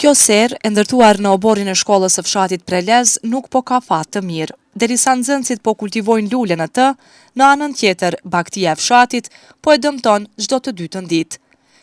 Kjo serë, e ndërtuar në oborin e shkollës së fshatit Prelez, nuk po ka fat të mirë. Derisa nxënësit po kultivojnë lule në të, në anën tjetër, baktia e fshatit po e dëmton çdo të dytën ditë.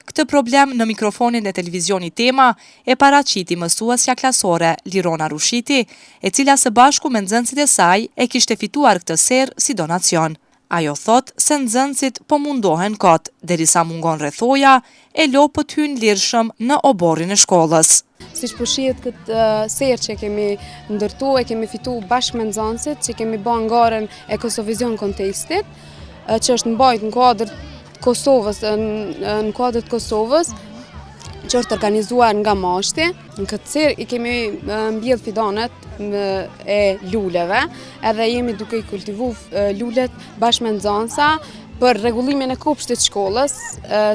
Këtë problem në mikrofonin e televizionit Tema e paraqiti mësuesja klasore Lirona Rushiti, e cila së bashku me nxënësit e saj e kishte fituar këtë serë si donacion. Ajo thot se nxënësit po mundohen kot, derisa mungon rrethoja, e lopët hyn lirshëm në oborin e shkollës. Siç po shihet këtë serë që kemi ndërtu e kemi fitu bashkë me nxënësit, që kemi bën ngaren e Kosovizion Contestit, që është mbajt në kuadër Kosovës, në kuadër të Kosovës, që është organizuar nga Mashti. Në këtë serë i kemi mbjell fidanet e luleve, edhe jemi duke i kultivu lulet bashkë me nxënësa për rregullimin e kopshtit të shkollës,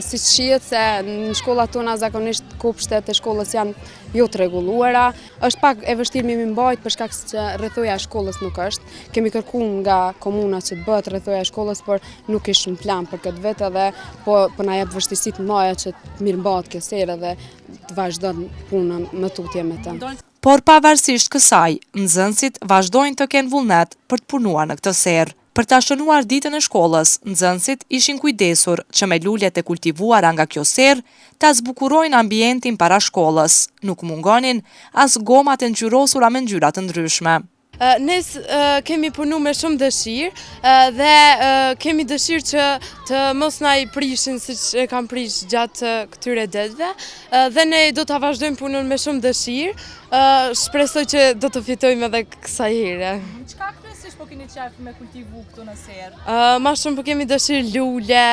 siç shihet se në shkollat tona zakonisht kopshtet e shkollës janë jo të rregulluara. Është pak e vështirë me mbajt për shkak se rrethoja e shkollës nuk është. Kemi kërkuar nga komuna që të bëhet rrethoja e shkollës, por nuk ishte në plan për këtë vit, edhe po na jep vështirësi të mëdha që të mirëmbahet kjo serë dhe të vazhdon puna më tutje me të. Por pavarësisht kësaj, nxënësit vazhdojnë të kenë vullnet për të punuar në këtë serë. Për ta shënuar ditën e shkollës, nxënësit ishin kujdesur që me lulet e kultivuara nga kjo serë ta zbukurojnë ambientin para shkollës, nuk mungonin as gomat e ngjyrosura me ngjyra të ndryshme. Ne kemi punu me shumë dëshirë dhe kemi dëshirë që të mos na i prishin siç e kam prish gjatë këtyre ditëve dhe ne do ta vazhdojmë punën me shumë dëshirë. Shpresoj që do të fitojmë edhe kësaj here. Çka kryesisht po keni qejf me kultivu këtu në serë? Ma shumë po kemi dëshirë lule,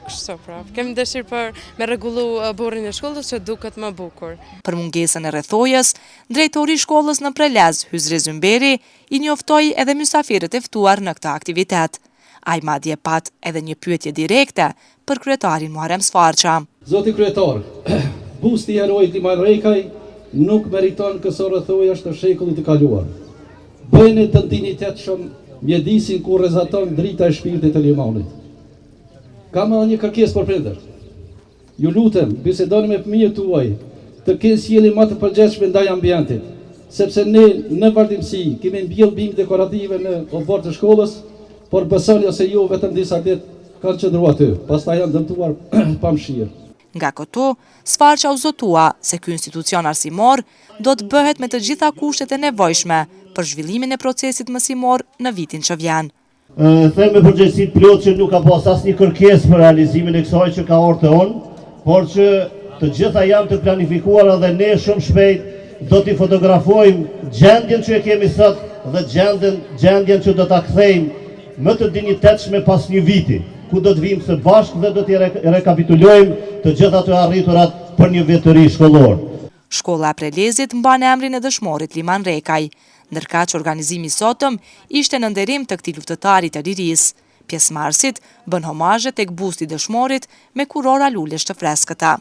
kështu pra. Kemi dëshirë për me rregullu oborin e shkollës që duket më bukur. Për mungesën e rrethojës, drejtori i shkollës në Prelez, Hyzri Zymberi, i njoftoi edhe mysafirët e ftuar në këtë aktivitet. Ai madje pat edhe një pyetje direkte për kryetarin Muharrem Sfarqa. Zoti kryetar, busti i herojit Liman Rekaj nuk meriton këso rrethojash të shekullit të kaluar. Bëjnë të dinjitetshëm mjedisin ku rrezaton drita e shpirtit të Limanit. Kam edhe një kërkesë për prindër. Ju lutem, bisedoni me fëmijët tuaj të kenë sjellje më të përgjithshme ndaj ambientit, sepse ne në vazhdimsi kemi mbjell bimë dekorative në obor të shkollës, por besoni ose jo vetëm disa ditë kanë qëndruar aty, pastaj janë dëmtuar pa mëshirë. Nga këtu, Sfarqa u zotua se ky institucion arsimor do të bëhet me të gjitha kushtet e nevojshme për zhvillimin e procesit mësimor në vitin që vjen. Them me përgjegjësi plot që nuk ka pas asnjë kërkesë për realizimin e kësaj që ka orë të on, por që të gjitha janë të planifikuara dhe ne shumë shpejt do t'i fotografojmë gjendjen që e kemi sot dhe gjendjen që do ta kthejmë më të dinjitetshme pas një viti, ku do të vim së bashku dhe do t'i rekapitulojmë të gjitha të arriturat për një vit të ri shkollor. Shkolla e Prelezit mban emrin e dëshmorit Liman Rekaj, ndërkaq organizimi sotëm ishte në nderim të këtij luftëtari të lirisë. Pjesëmarrësit bën homazhe tek busti i dëshmorit me kurora lulesh të freskëta.